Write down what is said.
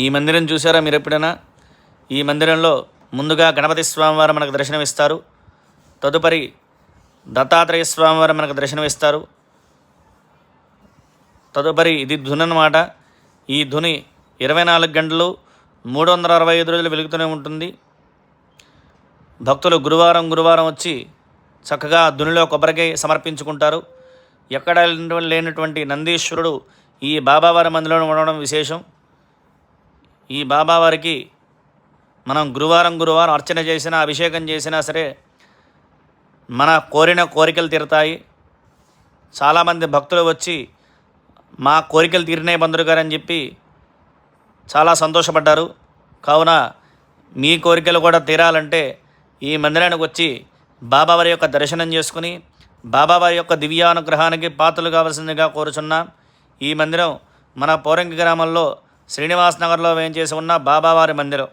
ఈ మందిరం చూసారా మీరు ఎప్పుడైనా? ఈ మందిరంలో ముందుగా గణపతి స్వామివారు మనకు దర్శనమిస్తారు. తదుపరి దత్తాత్రేయ స్వామివారు మనకు దర్శనమిస్తారు. తదుపరి ఇది ధుని అన్నమాట. ఈ ధుని 24 గంటలు 365 రోజులు వెలుగుతూనే ఉంటుంది. భక్తులు గురువారం వచ్చి చక్కగా ధునిలో కొబ్బరికాయ సమర్పించుకుంటారు. ఎక్కడ లేనటువంటి నందీశ్వరుడు ఈ బాబావారి మందిరంలో ఉండడం విశేషం. ఈ బాబావారికి మనం గురువారం అర్చన చేసినా అభిషేకం చేసినా సరే మన కోరిన కోరికలు తీరుతాయి. చాలామంది భక్తులు వచ్చి మా కోరికలు తీరినాయి బంధువు గారు అని చెప్పి చాలా సంతోషపడ్డారు. కావున మీ కోరికలు కూడా తీరాలంటే ఈ మందిరానికి వచ్చి బాబావారి యొక్క దర్శనం చేసుకుని బాబావారి యొక్క దివ్యానుగ్రహానికి పాత్రలు కావాల్సిందిగా కోరుచున్నాం. ఈ మందిరం మన పౌరంగి గ్రామంలో శ్రీనివాస్ నగర్లో వేయించేసి ఉన్న బాబావారి మందిరం.